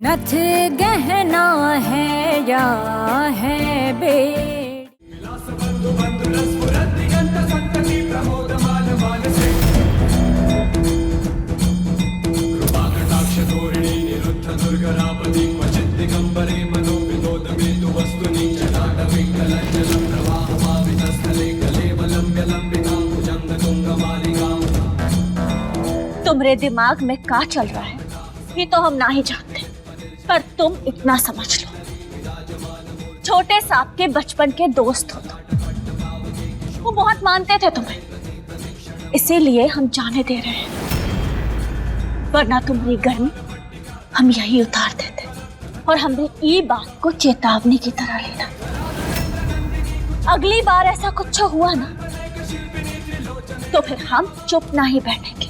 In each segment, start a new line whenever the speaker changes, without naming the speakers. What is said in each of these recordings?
नथ गहना है या है बेड़ी।
तुम्हारे दिमाग में क्या चल रहा है ये तो हम ना ही जानते, पर तुम इतना समझ लो, छोटे साहब के बचपन के दोस्त हो तुम। वो बहुत मानते थे तुम्हें, इसीलिए हम जाने दे रहे हैं, वरना तुम्हारी गर्मी हम यही उतार देते। और हमने ये बात को चेतावनी की तरह लेना, अगली बार ऐसा कुछ हुआ ना तो फिर हम चुप ना ही बैठेंगे।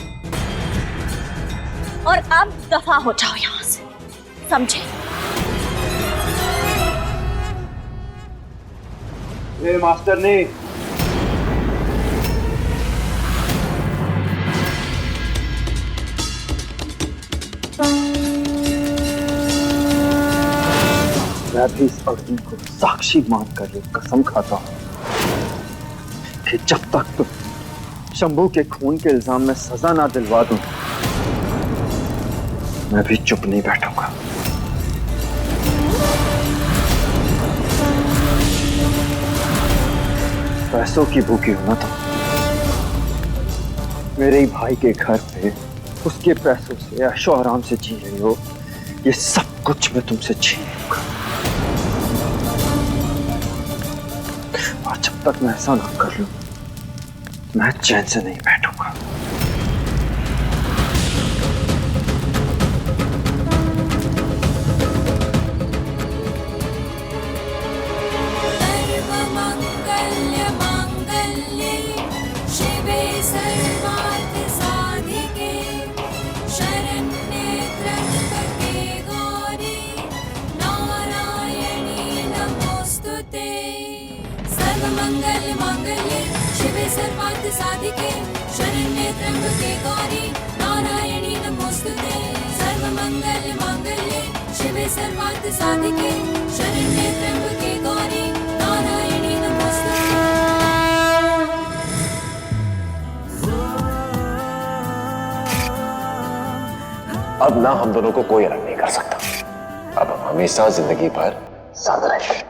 और अब दफा हो जाओ यहां से, समझे?
मास्टर ने मैं भी इस अग्नि को साक्षी मानकर ये कसम खाता हूं कि जब तक तुम शंभू के खून के इल्जाम में सजा ना दिलवा दूं, मैं भी चुप नहीं बैठूंगा। पैसों की भूखी हो ना तुम, मेरे ही भाई के घर पे उसके पैसों से ऐशो आराम से जी रही हो, ये सब कुछ मैं तुमसे छीन लूंगा। और जब तक मैं ऐसा ना कर लूं, मैं चैन से नहीं बैठूंगा।
मंगल मांगल्ये शिवे सर्वार्थ साधिके शरण्ये त्र्यंबके गौरी नारायणी नमोस्तुते। सर्व मंगल मांगल्ये शिवे सर्वार्थ साधिके शरण्ये त्र्यंबके गौरी नारायणी नमोस्तुते।
अब ना हम दोनों को कोई अलग नहीं कर सकता। अब हम हमेशा जिंदगी भर साथ रहेंगे।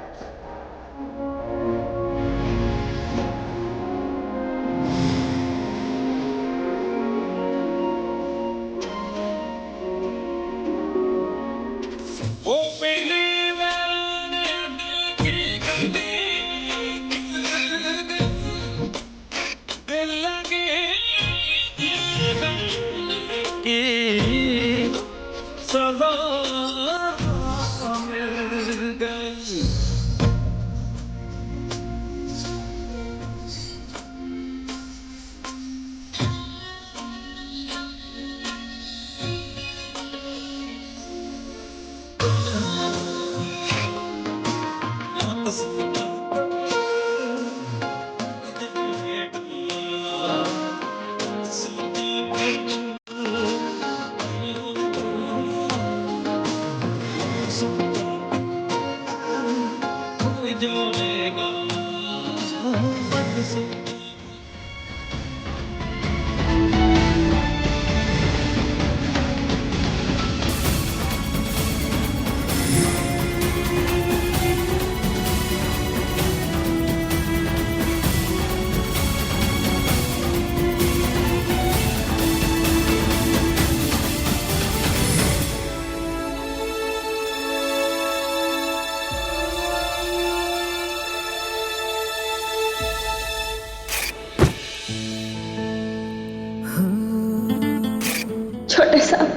छोटे साहब,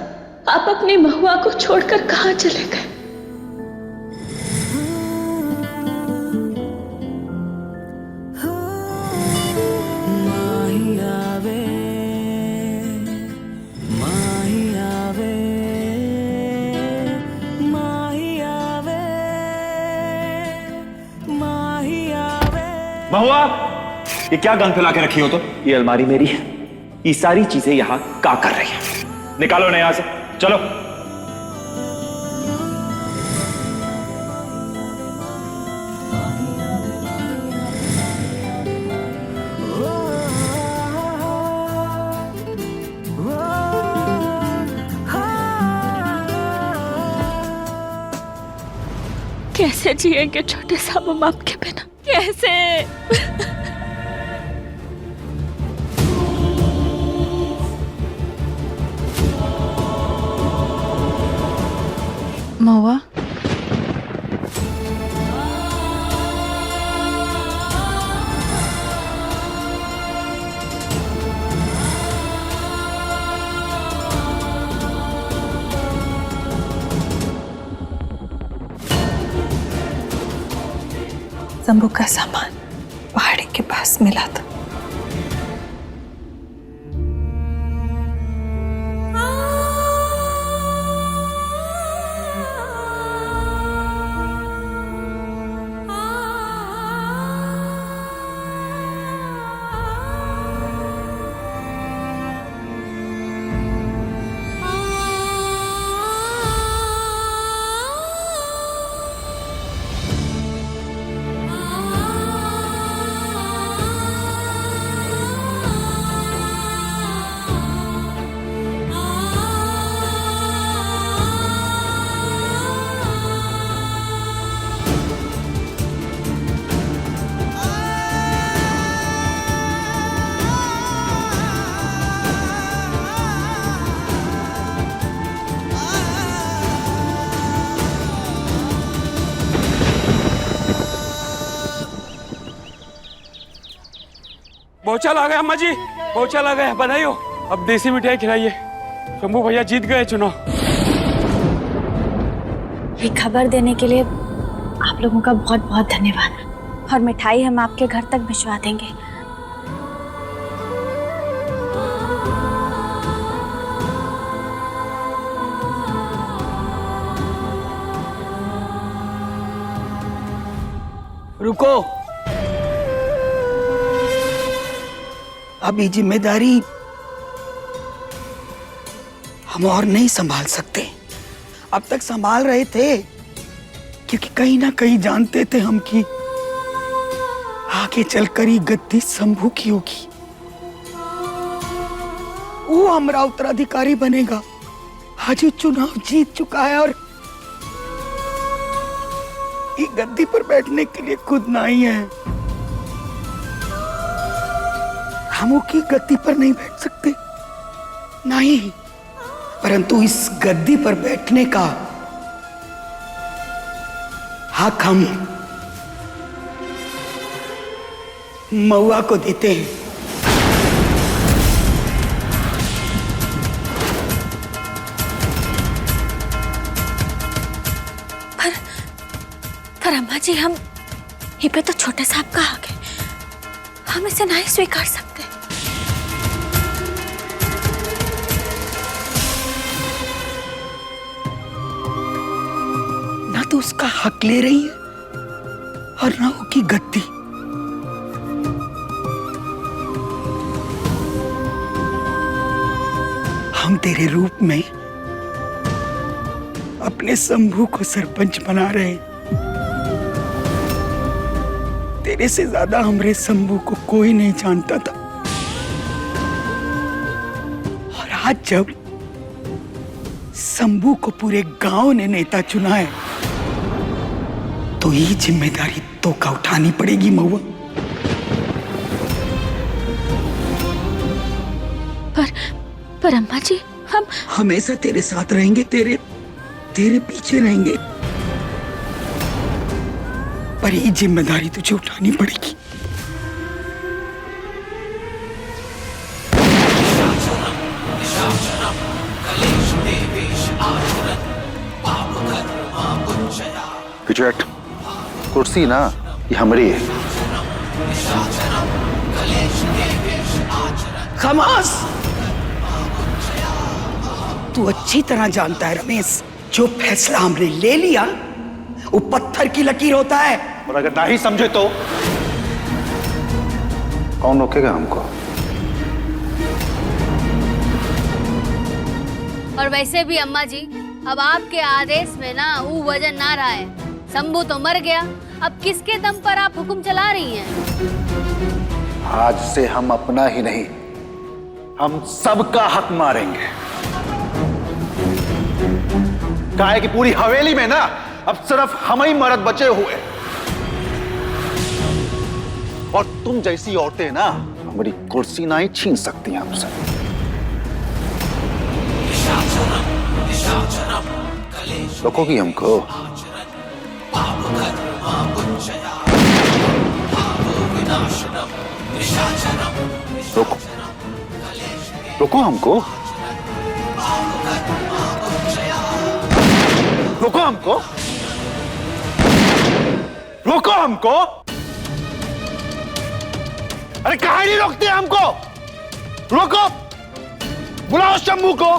आप अपनी महुआ को छोड़कर कहां चले गए?
महुआ, ये क्या गन फैला के रखी हो? तो ये अलमारी मेरी है, ये सारी चीजें यहाँ क्या कर रही है? निकालो ना यहाँ से, चलो।
कैसे जिएंगे छोटे साहब हम आपके बिना, कैसे?
महुआ, शंभू का सामान पहाड़ी के पास मिला था।
पहुंचा ला गया अम्मा जी, पहुंचा ला गया। बनाइयो, अब देसी मिठाई खिलाइए। शंभू भैया जीत गए चुनाव।
ये खबर देने के लिए आप लोगों का बहुत बहुत धन्यवाद, और मिठाई हम आपके घर तक भिजवा देंगे।
रुको, अभी जिम्मेदारी हम और नहीं संभाल सकते। अब तक संभाल रहे थे क्योंकि कहीं ना कहीं जानते थे हम कि आगे चलकर ये गद्दी शंभू की होगी। वो हमारा उत्तराधिकारी बनेगा। आज वो चुनाव जीत चुका है और ये गद्दी पर बैठने के लिए खुद नहीं है। हम की गद्दी पर नहीं बैठ सकते, नहीं, परंतु इस गद्दी पर बैठने का हक हम महुआ को देते हैं।
पर अम्मा जी, हम ये पे तो छोटे साहब का हक है, हम इसे नहीं स्वीकार सकते।
ना तो उसका हक ले रही है और ना वो की गद्दी। हम तेरे रूप में अपने शंभू को सरपंच बना रहे हैं। तेरे से ज्यादा हमरे शंभू को कोई नहीं जानता था, और आज जब शंभू को पूरे गांव ने नेता चुना है तो ये जिम्मेदारी तो का उठानी पड़ेगी महुआ।
पर अम्मा जी, हम
हमेशा तेरे साथ रहेंगे, तेरे पीछे रहेंगे, पर ये जिम्मेदारी तुझे उठानी पड़ेगी।
विजय, कुर्सी ना ये हमारी है।
खमास, तू अच्छी तरह जानता है रमेश, जो फैसला हमने ले लिया वो पत्थर की लकीर होता है।
और अगर ना ही समझे तो कौन रोकेगा हमको?
और वैसे भी अम्मा जी, अब आपके आदेश में ना वो वजन ना रहा है। शंभू तो मर गया, अब किसके दम पर आप हुक्म चला रही हैं?
आज से हम अपना ही नहीं, हम सबका हक मारेंगे। काहे कि पूरी हवेली में ना अब सिर्फ हम ही मर्द बचे हुए हैं। और तुम जैसी औरतें ना हमारी कुर्सी ना ही छीन सकती हैं हमसे। रोकोगी हमको? रोको, रोको हमको, रोको हमको, रोको हमको। अरे कहाँ नहीं रोकते हमको? रोको, बुलाओ शंभू को,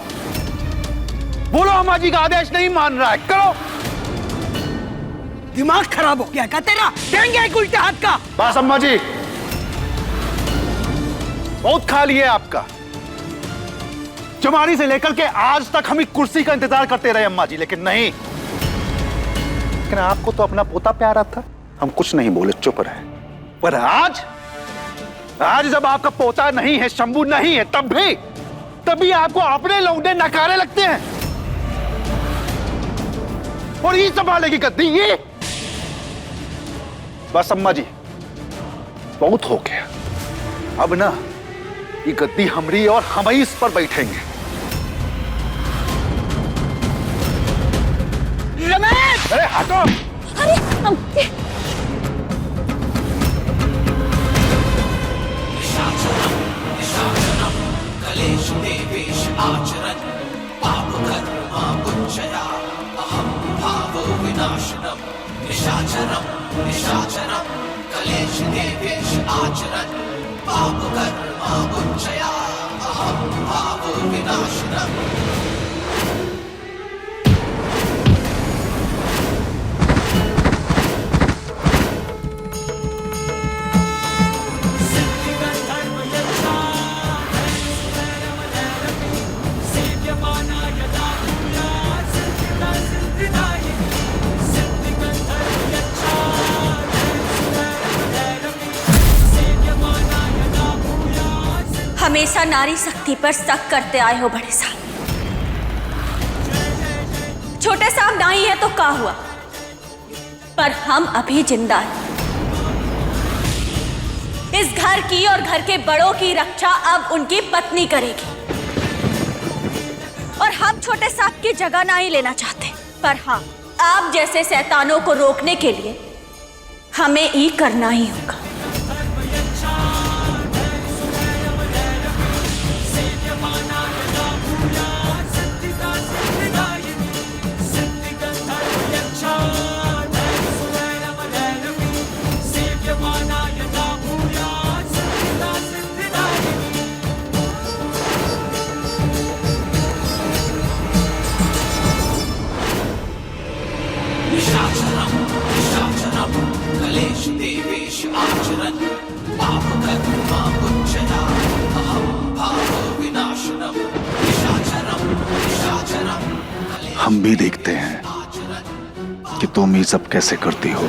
बोलो अम्मा जी का आदेश नहीं मान रहा है, करो।
दिमाग खराब हो गया क्या तेरा? देंगे एक उल्टे हाथ का।
बस अम्मा जी, बहुत खा लिया आपका। जमानी से लेकर के आज तक हम कुर्सी का इंतजार करते रहे अम्मा जी, लेकिन नहीं। लेकिन आपको तो अपना पोता प्यारा था, हम कुछ नहीं बोले, चुप रहे। पर आज जब आपका पोता नहीं है, शंभू नहीं है, तभी आपको अपने लौंडे नकारे लगते हैं। और ये संभालेगी गद्दी ये? बस अम्मा जी, बहुत हो गया। अब ना ये गद्दी हमरी और हम ही इस पर बैठेंगे।
रमेश!
अरे हटो!
अरे हमेशा नारी शक्ति पर शक करते आए हो बड़े साहब। छोटे साहब नहीं है तो क्या हुआ, पर हम अभी जिंदा हैं। इस घर की और घर के बड़ों की रक्षा अब उनकी पत्नी करेगी। और हम छोटे साहब की जगह नहीं लेना चाहते, पर हाँ, आप जैसे शैतानों को रोकने के लिए हमें ये करना ही होगा।
हम भी देखते हैं कि तुम ये सब कैसे करती हो।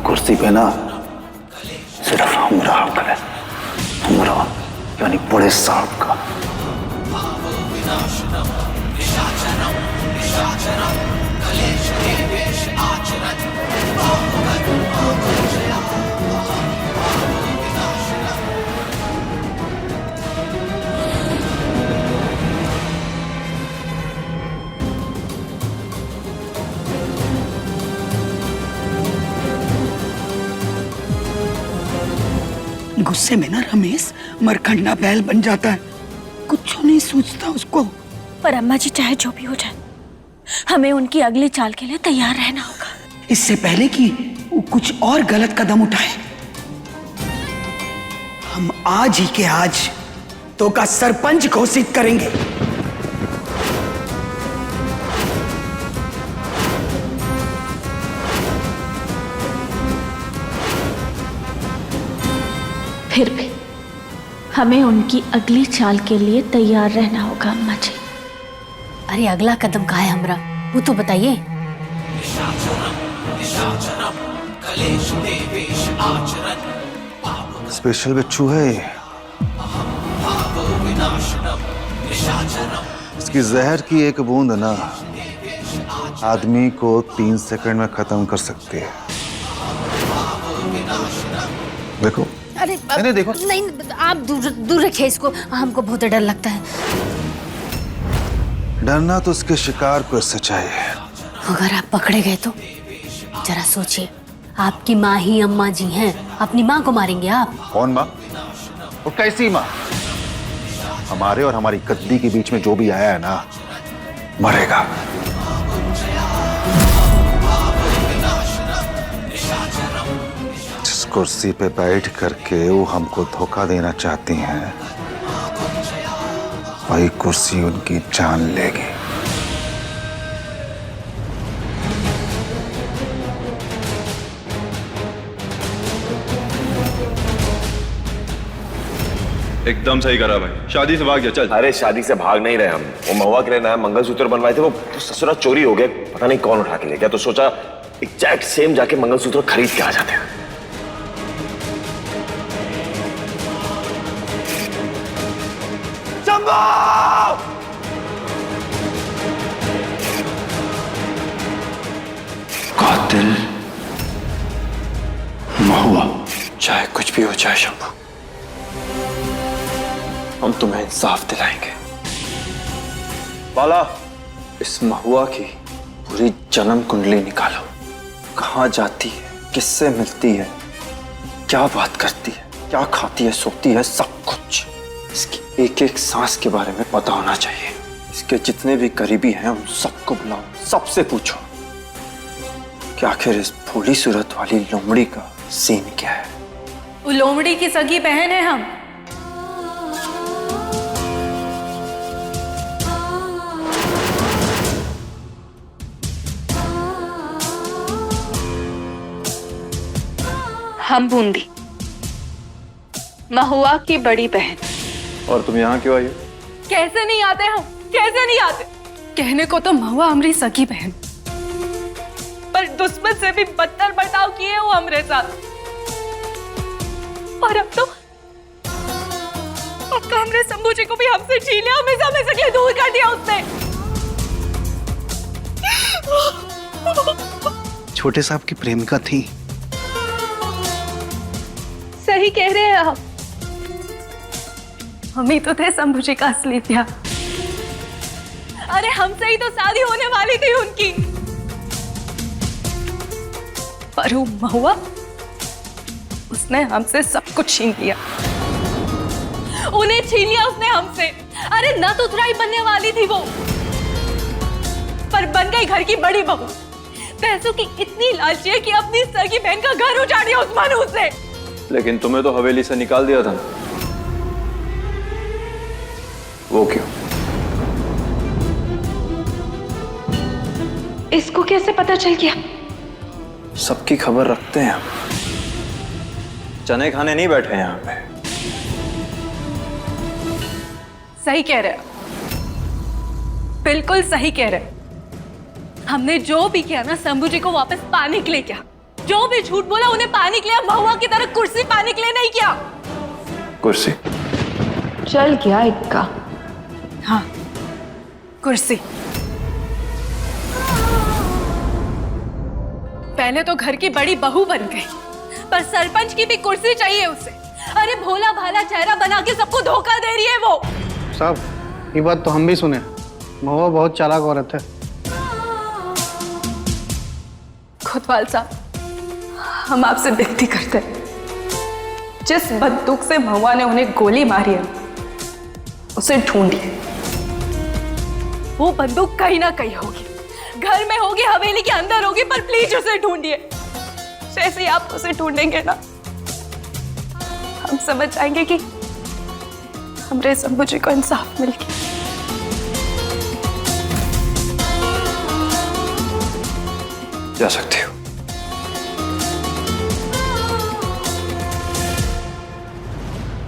कुर्सी पे ना सिर्फ हमरा हक है, हमरा यानी बड़े साहब का।
गुस्से में ना रमेश मरखंडा बैल बन जाता है, कुछ नहीं सोचता उसको।
पर अम्मा जी, चाहे जो भी हो जाए, हमें उनकी अगली चाल के लिए तैयार रहना होगा।
इससे पहले कि वो कुछ और गलत कदम उठाए, हम आज ही के आज तो का सरपंच घोषित करेंगे।
फिर भी हमें उनकी अगली चाल के लिए तैयार रहना होगा अम्मा जी।
अरे अगला कदम कहाँ है हमरा, वो तो बताइए।
स्पेशल बिच्छू है। इसकी जहर की एक बूंद ना आदमी को 3 सेकंड में खत्म कर सकती है। देखो।
अरे
नहीं देखो।
नहीं, आप दूर दूर रखिए इसको, हमको बहुत डर लगता है।
डरना तो उसके शिकार को इससे चाहिए।
अगर आप पकड़े गए तो जरा सोचिए, आपकी माँ ही अम्मा जी हैं, अपनी माँ को मारेंगे आप?
कौन माँ? और कैसी माँ? हमारे और हमारी गद्दी के बीच में जो भी आया है ना, मरेगा। जिस कुर्सी पे बैठ करके वो हमको धोखा देना चाहती हैं, वही कुर्सी उनकी जान लेगी।
एकदम सही करा भाई, शादी से भाग जा चल।
अरे शादी से भाग नहीं रहे हम, वो महुआ के लिए नया मंगलसूत्र बनवाए थे, वो तो ससुरा चोरी हो गया, पता नहीं कौन उठा के ले गया, तो सोचा एग्जैक्ट सेम जाके मंगलसूत्र खरीद के आ जाते हैं।
कातिल महुआ, चाहे कुछ भी हो जाए शंभू, हम तुम्हें इंसाफ दिलाएंगे। बाला, इस महुआ की पूरी जन्म कुंडली निकालो। कहाँ जाती है, किससे मिलती है, क्या बात करती है, क्या खाती है, सोती है, सब कुछ। इसकी एक एक सांस के बारे में पता होना चाहिए। इसके जितने भी करीबी हैं उन सबको बुलाओ, सबसे पूछो कि आखिर इस भोली सूरत वाली लोमड़ी का सीन क्या है।
वो लोमड़ी की सगी बहन है हम। हम बूंदी, महुआ की बड़ी बहन।
और तुम यहाँ क्यों आई हो?
कैसे नहीं आते हम, कैसे नहीं आते? कहने को तो महुआ हमारी सगी बहन, पर दुश्मन से भी बदतर बर्ताव किए वो हमरे साथ। और अब तो हमरे शंभू जी को भी हमसे छीन लिया, हमेशा हमेशा के दूर कर दिया उसने।
छोटे साहब की प्रेमिका थी।
सही कह रहे हैं आप, हम ही तो थे शंभू जी का असली प्यार। अरे हमसे ही तो शादी होने वाली थी उनकी, पर वो महुआ, उसने हमसे सब कुछ छीन लिया। उन्हें छीन लिया उसने हमसे। अरे ना तो उतराई बनने वाली थी वो, पर बन गई घर की बड़ी बहू। पैसों की इतनी लालची है कि अपनी सगी बहन का घर उजाड़ दिया उस मनहूस ने।
लेकिन तुम्हें तो हवेली से निकाल दिया था। वो क्यों?
इसको कैसे पता चल गया?
सबकी खबर रखते हैं हम, चने खाने नहीं बैठे यहाँ पे।
सही कह रहे, बिल्कुल सही कह रहे। हमने जो भी किया ना शंभू जी को वापस पाने के लिए किया, जो भी झूठ बोला उन्हें पाने के लिए, महुआ की तरह कुर्सी पाने के लिए नहीं किया।
कुर्सी
चल गया इक्का। हाँ, कुर्सी। पहले तो घर की बड़ी बहू बन गई, पर सरपंच की भी कुर्सी चाहिए उसे। अरे भोला भाला चेहरा बना के सबको धोखा दे रही है वो।
साहब, ये बात तो हम भी सुने, महुआ बहुत चालाक औरत है।
कोतवाल साहब, हम आपसे विनती करते हैं, जिस बंदूक से महुआ ने उन्हें गोली मारी है, उसे ढूंढिए। वो बंदूक कहीं ना कहीं होगी, घर में होगी, हवेली के अंदर होगी, पर प्लीज उसे ढूंढिए। जैसे ही आप उसे ढूंढेंगे ना, हम समझ जाएंगे कि हमरे शंभू जी को इंसाफ मिल गया।
जा सकते हो।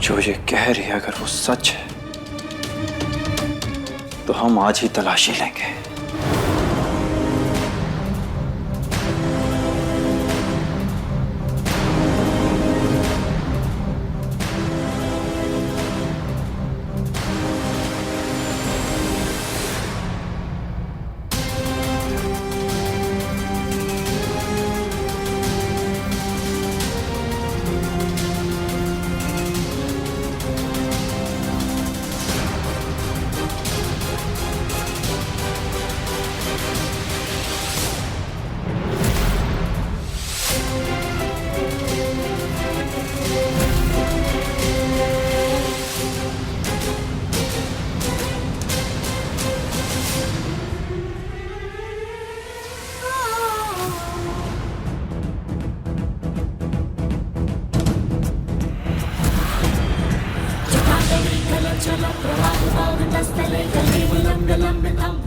जो ये कह रही है अगर वो सच है, तो हम आज ही तलाशी लेंगे।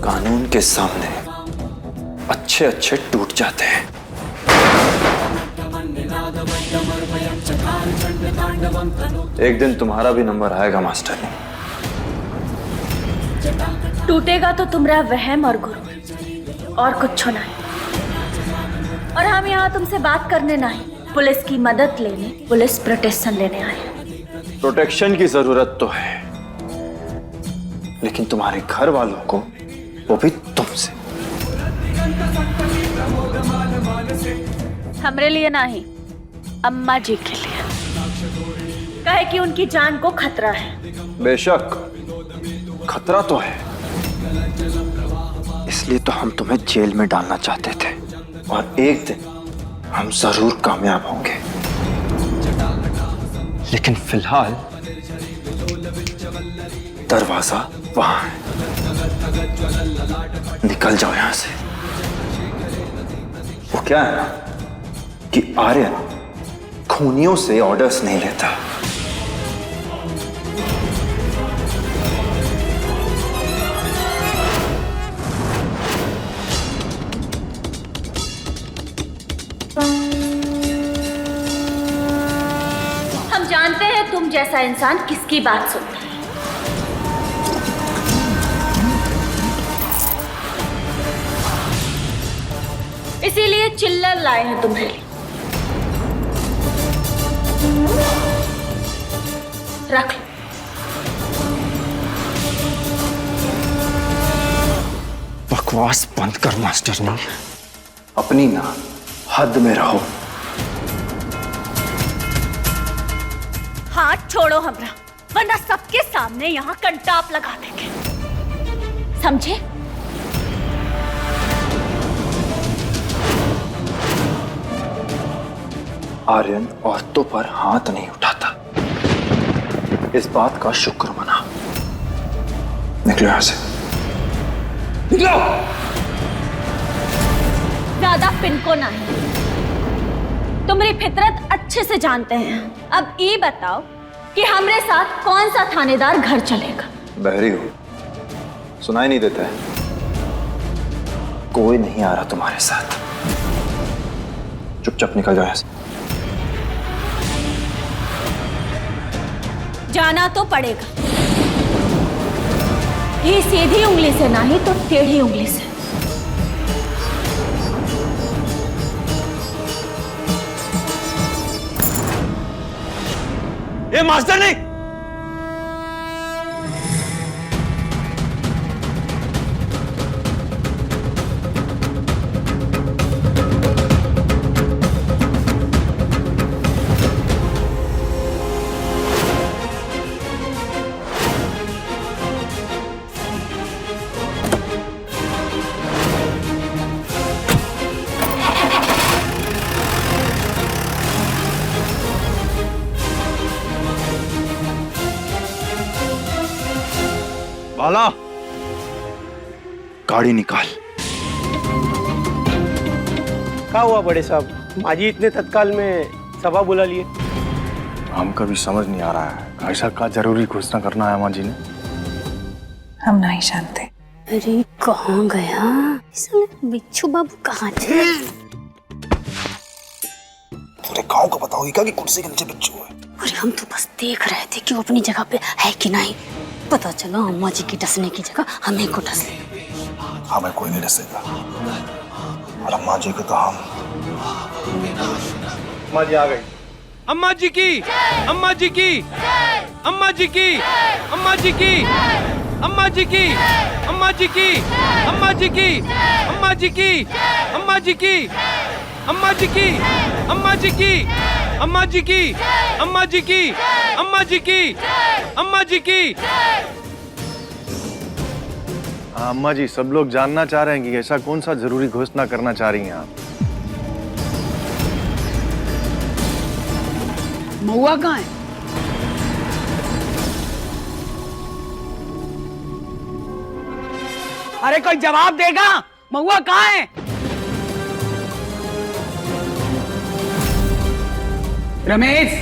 कानून के सामने अच्छे अच्छे टूट जाते हैं। एक दिन तुम्हारा भी नंबर आएगा मास्टर।
टूटेगा तो तुम्हारा वहम और गुरु, और कुछ नहीं। और हम यहाँ तुमसे बात करने नहीं, पुलिस की मदद लेने, पुलिस प्रोटेक्शन लेने आए हैं।
प्रोटेक्शन की जरूरत तो है, लेकिन तुम्हारे घर वालों को, वो भी तुमसे।
हमरे लिए नहीं, अम्मा जी के लिए। कहे कि उनकी जान को खतरा है।
बेशक खतरा तो है, इसलिए तो हम तुम्हें जेल में डालना चाहते थे, और एक दिन हम जरूर कामयाब होंगे। लेकिन फिलहाल दरवाजा वहां है, निकल जाओ यहां से। वो क्या है ना कि आर्यन खूनियों से ऑर्डर्स नहीं लेता।
हम जानते हैं तुम जैसा इंसान किसकी बात सुनता है। इसीलिए चिल्लर लाए हैं तुम्हारे लिए। रख लो।
बकवास बंद कर मास्टर ने, अपनी ना हद में रहो।
हाथ छोड़ो हमरा, वरना सबके सामने यहाँ कंटाप लगा देंगे, समझे?
आर्यन औरतों पर हाथ नहीं उठाता, इस बात का शुक्र मना। निकलो यहां से, निकलो।
ज्यादा पिनको नहीं, तुम्हारी फितरत अच्छे से जानते हैं। अब ये बताओ कि हमरे साथ कौन सा थानेदार घर चलेगा?
बहरी हो, सुनाई नहीं देता है? कोई नहीं आ रहा तुम्हारे साथ, चुपचाप निकल जाओ यहां से।
जाना तो पड़ेगा, ये सीधी उंगली से नहीं तो टेढ़ी उंगली से।
ये मास्टर नहीं,
बाला, गाड़ी निकाल।
क्या हुआ बड़े साहब, माजी इतने तत्काल में सभा बुला लिए?
हमको भी समझ नहीं आ रहा है, ऐसा क्या जरूरी घोषणा करना है माँ जी ने?
हम नहीं जानते।
अरे कहाँ गया बिच्छू बाबू, कहाँ थे?
पूरे गांव को बताओगी क्या कि कुर्सी के नीचे बिच्छू है?
अरे हम तो बस देख रहे थे कि वो अपनी जगह पे है कि नहीं। पता चला अम्मा जी की डसने की जगह हमें को डस ले।
हमें कोई नहीं डसेगा, और अम्मा जी को तो हम।
अम्मा जी आ गई।
अम्मा जी की, अम्मा जी की, अम्मा जी की, अम्मा जी की, अम्मा जी की, अम्मा जी की, अम्मा जी की, अम्मा जी की, अम्मा जी की, अम्मा जी की, अम्मा जी की, अम्मा जी की, अम्मा जी की, अम्मा जी की, अम्मा जी की।
अम्मा जी, सब लोग जानना चाह रहे हैं कि ऐसा कौन सा जरूरी घोषणा करना चाह रही हैं आप?
महुआ कहाँ है? अरे कोई जवाब देगा? महुआ कहाँ है? रमेश,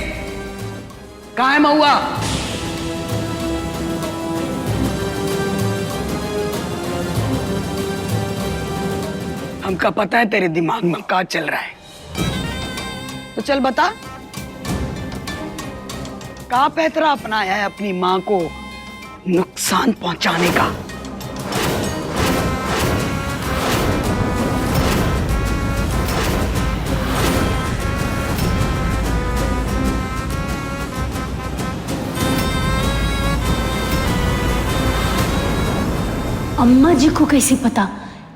कहाँ है महुआ? हमका पता है तेरे दिमाग में क्या चल रहा है, तो चल बता, क्या पैतरा अपनाया है अपनी माँ को नुकसान पहुंचाने का?
अम्मा जी को कैसे पता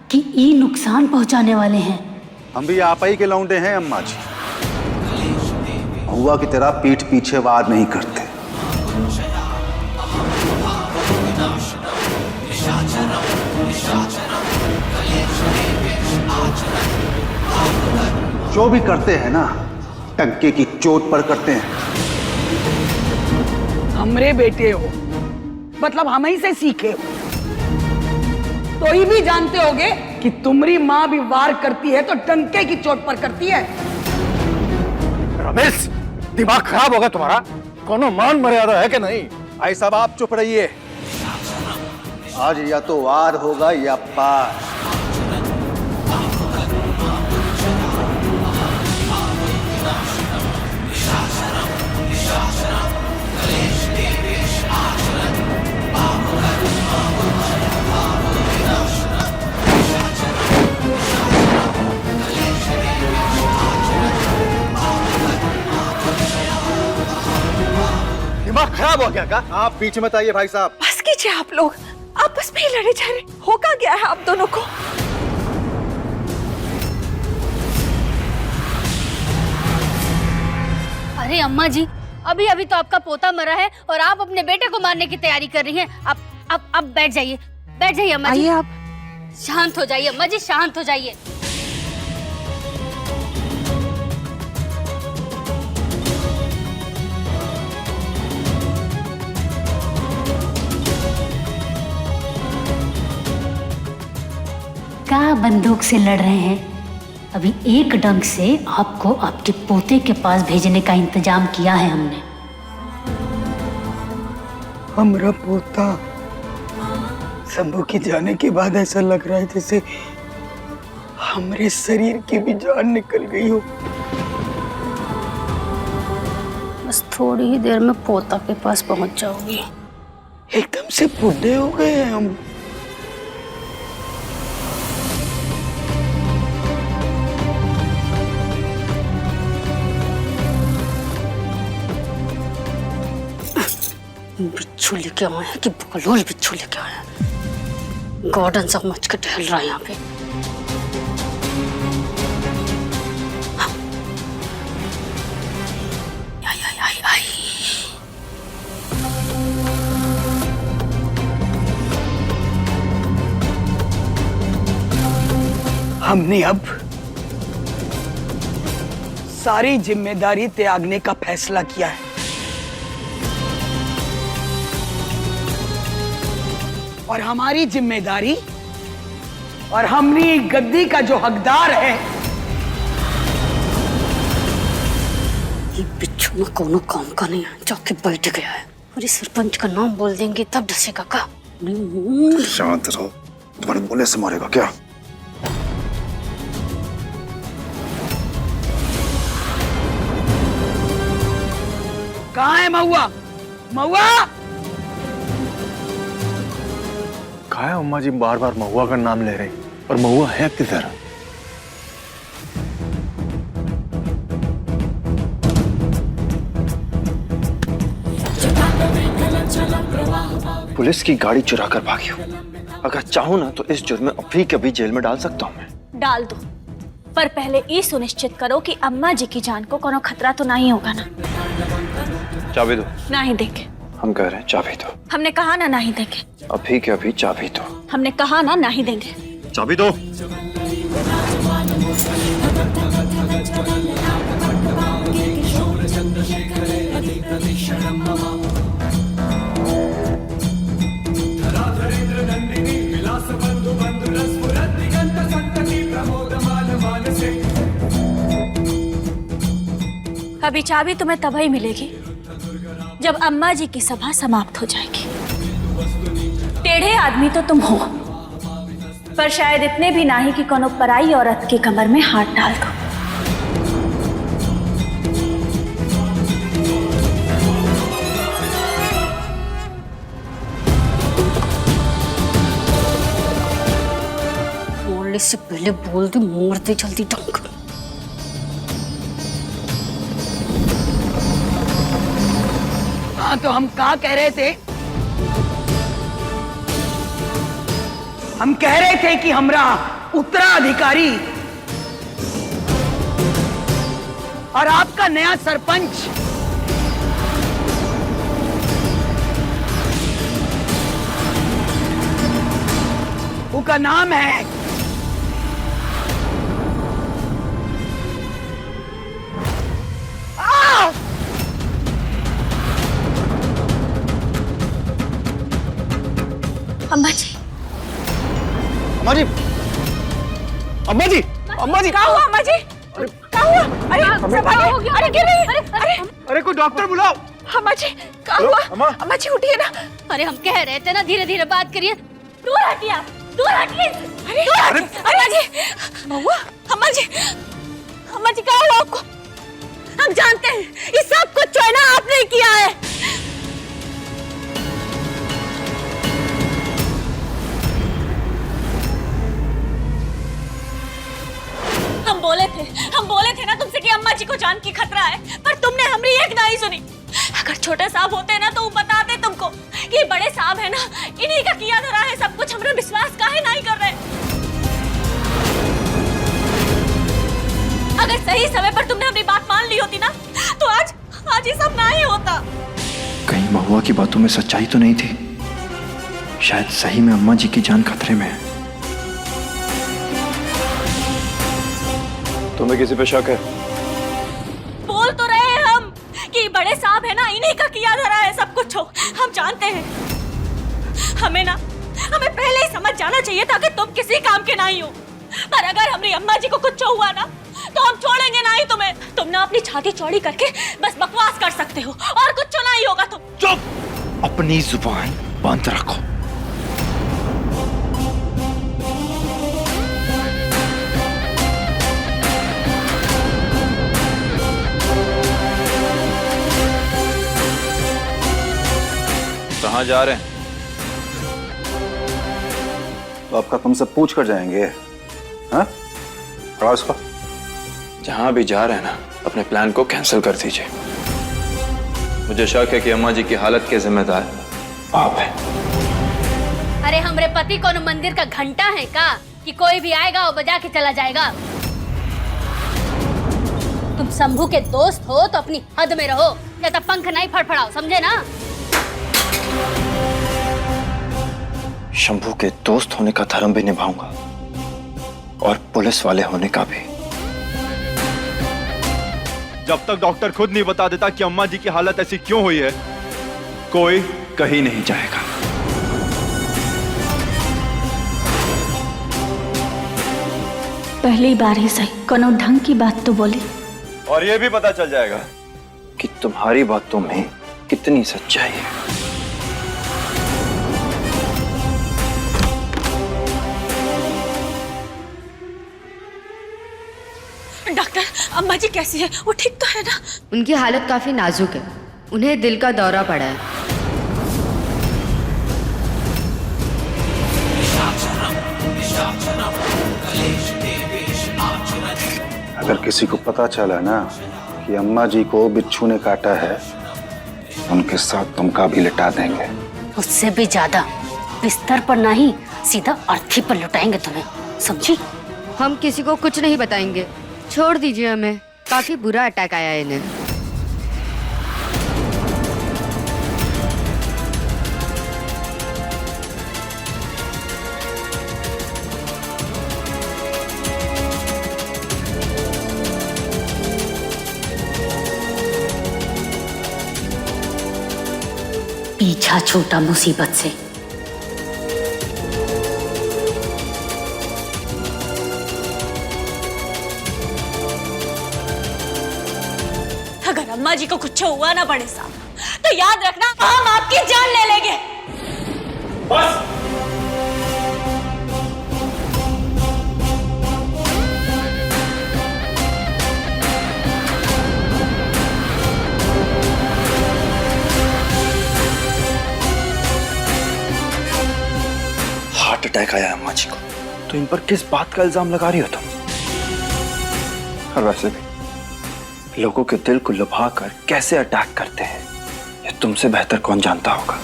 कि ये नुकसान पहुंचाने वाले हैं?
हम भी आप ही के लौंडे हैं अम्मा जी। हुआ की तरह पीठ पीछे वार नहीं करते। जो भी करते हैं ना, टंके की चोट पर करते हैं।
हमरे बेटे हो, मतलब हम ही से सीखे हो, तो ही भी जानते होगे कि तुम्हारी माँ भी वार करती है तो टंके की चोट पर करती है।
रमेश, दिमाग खराब होगा तुम्हारा? कोनो मान मर्यादा है कि नहीं?
भाई साहब आप चुप रहिए। आज या तो वार होगा या पार।
दिमाग खराब हो गया क्या?
आप बीच में आइए भाई साहब।
बस कीजिए, आप लोग आपस में ही लड़े जा रहे, होगा क्या है आप दोनों को?
अरे अम्मा जी, अभी अभी तो आपका पोता मरा है और आप अपने बेटे को मारने की तैयारी कर रही हैं। अब बैठ जाइए, बैठ जाइए अम्मा जी।
आप
शांत हो जाइए अम्मा जी, शांत हो जाइए। क्या बंदूक से लड़ रहे हैं? अभी एक डंक से आपको आपके पोते के पास भेजने का इंतजाम किया है हमने।
हमारा पोता शंभू के जाने के बाद ऐसा लग रहा है जैसे हमारे शरीर की भी जान निकल गई हो।
बस थोड़ी ही देर में पोता के पास पहुंच जाओगी।
एकदम से बूढ़े हो गए हैं हम।
बिच्छू लेके आए हैं कि बकलोल बिच्छू लेके आए हैं? गार्डन समझ के टहल रहा है यहाँ पे। आई आई आई आई।
हमने अब सारी जिम्मेदारी त्यागने का फैसला किया है और हमारी जिम्मेदारी और हमनी गद्दी का जो हकदार है,
ये बिच्छू में कोनो काम का नहीं है, जाके बैठ गया है और इस सरपंच का नाम बोल देंगे तब डसेगा का।
शांत रहो, तुम्हारे बोले से मारेगा क्या?
कहाँ है महुआ? महुआ!
कहा है अम्मा जी बार बार महुआ का नाम ले रही, और महुआ है किधर?
पुलिस की गाड़ी चुरा कर भागी हूँ। अगर चाहूँ ना तो इस जुर्म में अभी के अभी जेल में डाल सकता हूँ मैं।
डाल दो, पर पहले ये सुनिश्चित करो कि अम्मा जी की जान को कोनो खतरा तो नहीं होगा ना।
चाबी दो।
नहीं देंगे।
हम कह रहे हैं चाबी दो।
हमने कहा ना नहीं देंगे।
अभी के अभी चाबी दो।
हमने कहा ना नहीं देंगे।
चाबी दो।
अभी चाबी तुम्हें तभी मिलेगी जब अम्मा जी की सभा समाप्त हो जाएगी। टेढ़े आदमी तो तुम हो, पर शायद इतने भी नहीं कि कोनो पराई औरत की कमर में हाथ डाल दो।
बोलने से पहले बोल दे, मार दे जल्दी डंक।
हाँ, तो हम क्या कह रहे थे? हम कह रहे थे कि हमरा उत्तराधिकारी और आपका नया सरपंच उसका नाम है
अम्मा जी।
अम्मा जी, अम्मा जी, अम्मा जी,
क्या हुआ अम्मा जी? क्या हुआ? अरे संभालिए, अरे गिर रही, अरे
अरे कोई डॉक्टर बुलाओ।
अम्मा जी क्या हुआ?
अम्मा,
अम्मा जी उठिए ना।
अरे हम कह रहे थे ना धीरे धीरे बात करिए।
दूर हटिए, दूर हटिए। अरे अम्मा जी, महुआ, अम्मा जी, अम्मा जी क्या हुआ आपको? हम जानते हैं ये सब कुछ जो है ना आपने ही किया है। हम बोले थे ना तुमसे कि अम्मा जी को जान की खतरा है, पर तुमने हमारी एक नहीं सुनी। अगर छोटे साहब होते ना तो वो बताते तुमको कि बड़े साहब है ना, इन्हीं का किया धरा है सब कुछ। हमरा विश्वास काहे नहीं कर रहे? अगर सही समय पर तुमने हमारी बात मान ली होती ना तो आज ये सब नहीं होता।
कहीं महुआ की बातों में सच्चाई तो नहीं थी? शायद सही में अम्मा जी की जान खतरे में है।
तुम्हें किसी पे शक है?
बोल तो रहे हैं हम कि बड़े साहब है ना, इन्हीं का किया धरा है सब कुछ हो। हम जानते हैं। हमें पहले ही समझ जाना चाहिए था कि तुम किसी काम के नहीं हो। पर अगर हमारी अम्मा जी को कुछ हुआ ना तो हम छोड़ेंगे नहीं तुम्हें। तुम ना अपनी छाती चौड़ी करके बस बकवास कर सकते हो और कुछ नहीं होगा। तुम
चुप! अपनी जुबान बंद रखो।
कहाँ जा रहे हैं?
तो आपका तुमसे पूछ कर जाएंगे? हाँ? उसको
जहां भी जा रहे हैं ना, अपने प्लान को कैंसिल कर दीजिए। मुझे शक है कि अम्मा जी की हालत के जिम्मेदार आप हैं।
अरे हमरे पति कौन मंदिर का घंटा है का कि कोई भी आएगा और बजा के चला जाएगा? तुम शंभू के दोस्त हो तो अपनी हद में रहो, या तो पंख नहीं फड़फड़ाओ, समझे ना?
शंभू के दोस्त होने का धर्म भी निभाऊंगा और पुलिस वाले होने का भी।
जब तक डॉक्टर खुद नहीं बता देता कि अम्मा जी की हालत ऐसी क्यों हुई है, कोई
कहीं नहीं जाएगा।
पहली बार ही सही कोनो ढंग की बात तो बोली।
और ये भी पता चल जाएगा
कि तुम्हारी बातों में कितनी सच्चाई है।
डॉक्टर, अम्मा जी कैसी है? वो ठीक तो है ना?
उनकी हालत काफी नाजुक है, उन्हें दिल का दौरा पड़ा है।
अगर किसी को पता चला ना कि अम्मा जी को बिच्छू ने काटा है, उनके साथ तुमका भी लिटा देंगे।
उससे भी ज्यादा बिस्तर पर नहीं, सीधा अर्थी पर लुटाएंगे तुम्हें, समझी?
हम किसी को कुछ नहीं बताएंगे, छोड़ दीजिए हमें। काफी बुरा अटैक आया है इन्हें।
पीछा छूटा मुसीबत से।
अगर अम्मा जी को कुछ हुआ ना बड़े साहब, तो याद रखना हम आपकी जान ले लेंगे।
बस!
अटैक आया अम्मा जी को, तो इन पर किस बात का इल्जाम लगा रही हो तुम? और वैसे भी लोगों के दिल को लुभा कर कैसे अटैक करते हैं ये तुमसे बेहतर कौन जानता होगा।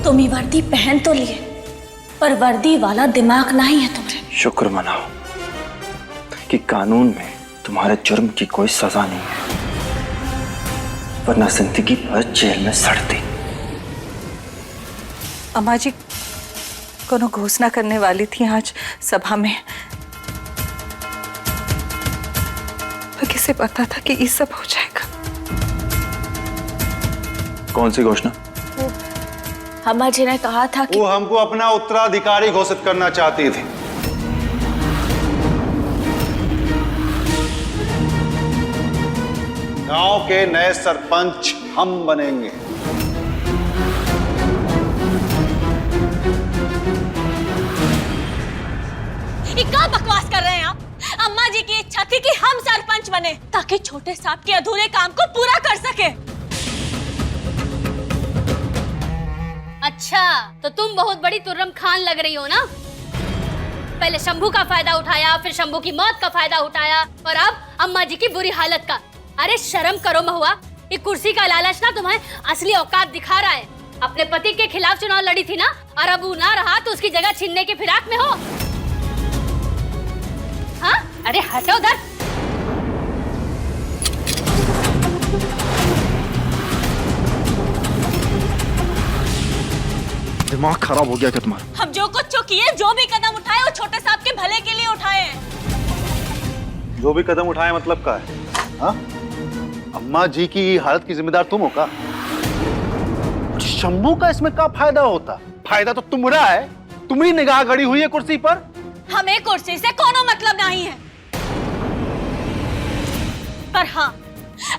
तुम ये वर्दी पहन तो लिए, पर वर्दी वाला दिमाग नहीं है तुम्हारे।
शुक्र मनाओ कि कानून में तुम्हारे जुर्म की कोई सजा नहीं है, वरना जिंदगी भर जेल में सड़ती।
अम्मा जी कोनो घोषणा करने वाली थी आज सभा में, पर किसे पता था कि ये सब हो जाएगा।
कौन सी घोषणा?
अम्मा जी ने कहा था कि
वो हमको अपना उत्तराधिकारी घोषित करना चाहती थी। गांव के नए सरपंच हम बनेंगे।
ये क्या बकवास कर रहे हैं आप? अम्मा जी की इच्छा थी कि हम सरपंच बने ताकि छोटे साहब के अधूरे काम को पूरा कर सके।
अच्छा, तो तुम बहुत बड़ी तुर्रम खान लग रही हो ना? पहले शंभू का फायदा उठाया, फिर शंभू की मौत का फायदा उठाया, और अब अम्मा जी की बुरी हालत का। अरे शर्म करो महुआ, ये कुर्सी का लालच ना तुम्हें असली औकात दिखा रहा है। अपने पति के खिलाफ चुनाव लड़ी थी ना, और अब वो ना रहा तो उसकी जगह छीनने के फिराक में हो। हाँ? अरे हटो उधर।
दिमाग खराब हो गया क्या तुम्हारा?
हम जो कुछ किए, जो भी कदम उठाए, वो छोटे साहब के भले के लिए उठाए हैं।
जो भी कदम उठाए मतलब का है? हाँ? अम्मा जी की हालत की जिम्मेदार तुम हो का? शंभू का इसमें क्या फायदा होता? फायदा तो तुम्हारा है, तुम्हारी निगाह गड़ी हुई है कुर्सी पर।
हमें कुर्सी से कोनो मतलब नहीं है, पर हाँ,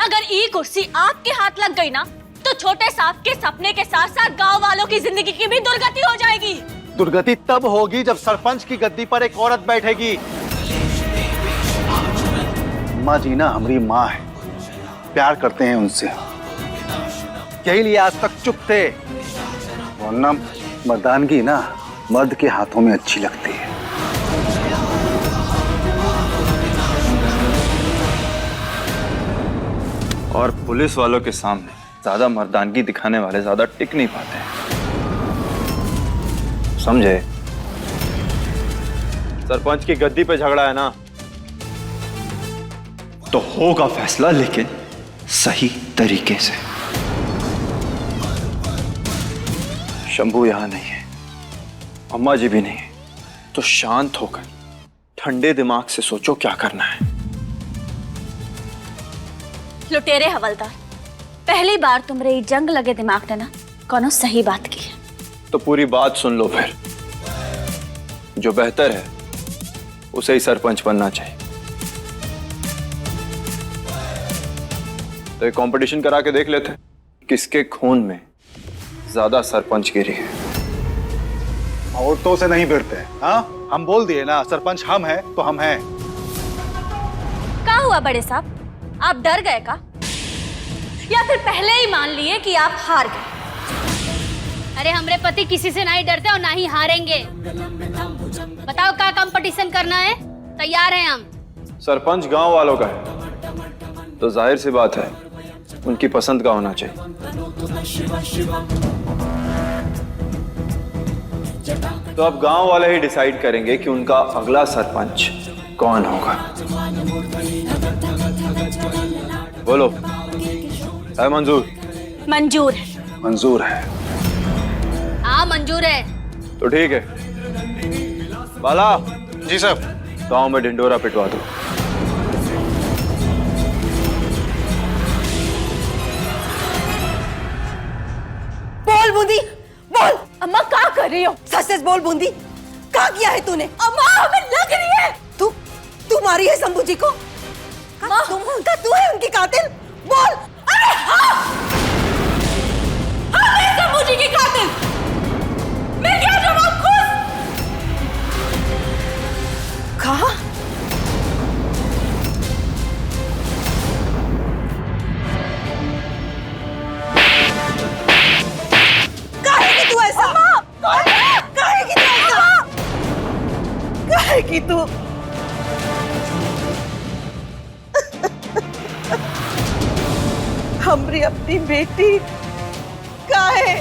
अगर ये कुर्सी आपके हाथ लग गई ना, तो छोटे साहब के सपने के साथ साथ गांव वालों की जिंदगी की भी दुर्गति हो जाएगी।
दुर्गति तब होगी जब सरपंच की गद्दी पर एक औरत बैठेगी। अम्मा जी ना हमारी माँ है, प्यार करते हैं उनसे, यही लिए आज तक चुप थे। वरना मर्दानगी ना मर्द के हाथों में अच्छी लगती है।
और पुलिस वालों के सामने ज्यादा मर्दानगी दिखाने वाले ज्यादा टिक नहीं पाते हैं, समझे? सरपंच की गद्दी पे झगड़ा है ना, तो होगा फैसला, लेकिन सही तरीके से। शंभू यहां नहीं है, अम्मा जी भी नहीं है, तो शांत होकर ठंडे दिमाग से सोचो क्या करना है।
लुटेरे हवलदार, पहली बार तुम्हारे जंग लगे दिमाग ने ना कोनो सही बात की है।
तो पूरी बात सुन लो फिर। जो बेहतर है उसे ही सरपंच बनना चाहिए। तो एक कंपटीशन करा के देख लेते हैं, किसके खून में ज्यादा सरपंच गिरी है।
औरतों से नहीं भिड़ते हैं। हाँ, हम बोल दिए ना, सरपंच हम हैं तो हम हैं।
क्या हुआ बड़े साहब, आप डर गए का, या फिर पहले ही मान लिए कि आप हार गए?
अरे हमरे पति किसी से नहीं डरते और ना ही हारेंगे। बताओ क्या कंपटीशन करना है? तैयार हैं हम।
सरपंच गांव वालों का है, तो जाहिर सी बात है उनकी पसंद का होना चाहिए। तो अब गांव वाले ही डिसाइड करेंगे कि उनका अगला सरपंच कौन होगा। बोलो, है मंजूर?
मंजूर है।
मंजूर है।
हाँ मंजूर है।
तो ठीक है, बाला
जी साहब,
गांव में ढिंडोरा पिटवा दो।
बोल बूंदी, बोल।
अम्मा क्या कर रही हो?
सच सच बोल बूंदी, क्या किया है तूने?
अम्मा हमें लग रही है।
तू मारी है शंभू जी को? तू है उनकी कातिल? बोल।
अरे हाँ, मैं शंभू जी की कातिल। मैं क्या जवाब खुद?
कहा? काहे कि तू ऐसा?
कहेगी तू? हमरी अपनी बेटी काहे?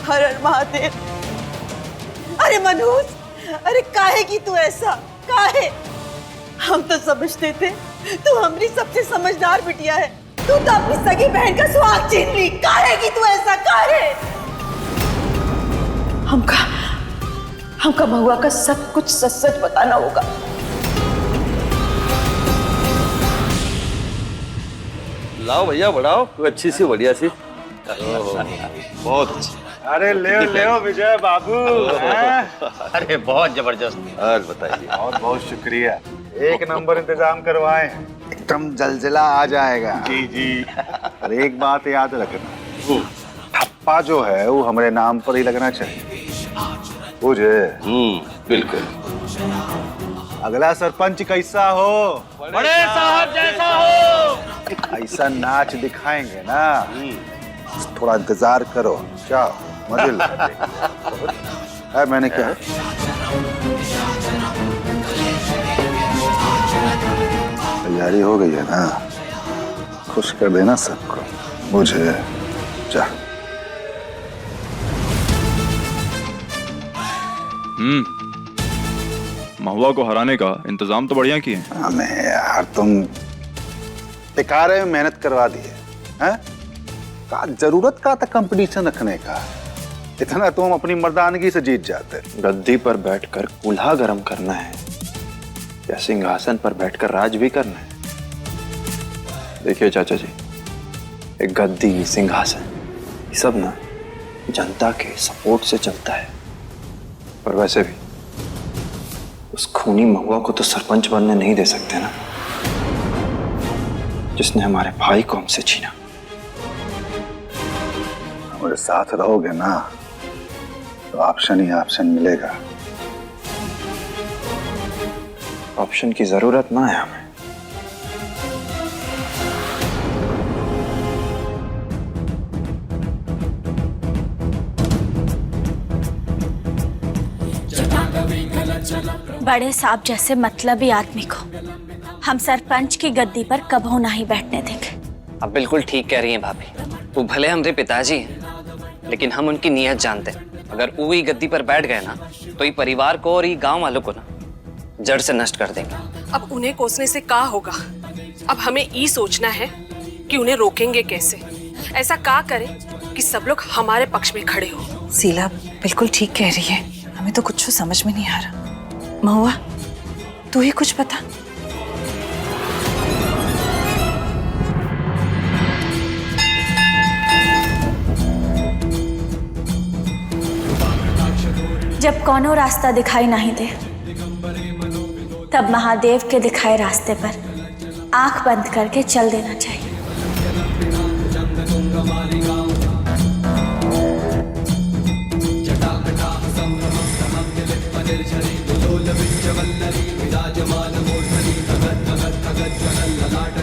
हर हर महादेव। अरे मनोज, अरे काहे की तू ऐसा? काहे? हम तो समझते थे तू हमरी सबसे समझदार बिटिया है। तू तो अपनी सगी बहन का सुहाग छीन ली। काहे की तू ऐसा? काहे? हमका महुआ का सब कुछ सच सच बताना होगा।
लाओ भैया, बढ़ाओ कोई अच्छी सी बढ़िया सी। बहुत अच्छी।
अरे ले विजय बाबू।
अरे बहुत जबरदस्त।
और बताइए।
बहुत बहुत शुक्रिया, एक नंबर इंतजाम करवाए हैं, एकदम जलजला आ जाएगा। जी जी। और एक बात याद रखना, ठप्पा जो है वो हमारे नाम पर ही लगना चाहिए, बुझे?
बिल्कुल।
अगला सरपंच कैसा हो?
बड़े साहब जैसा हो।
ऐसा नाच दिखाएंगे ना, थोड़ा इंतजार करो। क्या मजे लो। मैंने क्या तैयारी हो गई है ना? खुश कर देना सबको, मुझे जा।
महुआ को हराने का इंतजाम तो बढ़िया किए।
हमें यार तुम टिकारे में मेहनत करवा दिए हैं? का जरूरत का था कंपटीशन रखने का? इतना तुम अपनी मर्दानगी से जीत जाते।
गद्दी पर बैठकर कुल्हा गरम करना है या सिंहासन पर बैठकर राज भी करना है? देखिए चाचा जी, एक गद्दी, सिंहासन, ये सब ना जनता के सपोर्ट से चलता है। पर वैसे भी उस खूनी महुआ को तो सरपंच बनने नहीं दे सकते ना, जिसने हमारे भाई को हमसे छीना।
हमारे साथ रहोगे ना तो ऑप्शन ही ऑप्शन मिलेगा।
ऑप्शन की जरूरत ना है हमें।
बड़े साहब जैसे मतलबी आदमी को हम सरपंच की गद्दी पर कभी नहीं बैठने देंगे।
आप बिल्कुल ठीक कह रही हैं भाभी। वो भले हमारे पिताजी हैं, लेकिन हम उनकी नीयत जानते हैं। अगर वो ही गद्दी पर बैठ गए ना तो ये परिवार को और ये गांव वालों को ना जड़ से नष्ट कर देंगे।
अब उन्हें कोसने से क्या होगा? अब हमें ये सोचना है कि उन्हें रोकेंगे कैसे। ऐसा क्या करें कि सब लोग हमारे पक्ष में खड़े हो।
शीला बिल्कुल ठीक कह रही है, हमें तो कुछ समझ में नहीं आ रहा। महुआ तू ही कुछ बता।
जब कोनो रास्ता दिखाई नहीं दे, तब महादेव के दिखाए रास्ते पर आंख बंद करके चल देना चाहिए।
विराजमान मूर्धनि भगत भगत भगत ज्वलन ललाट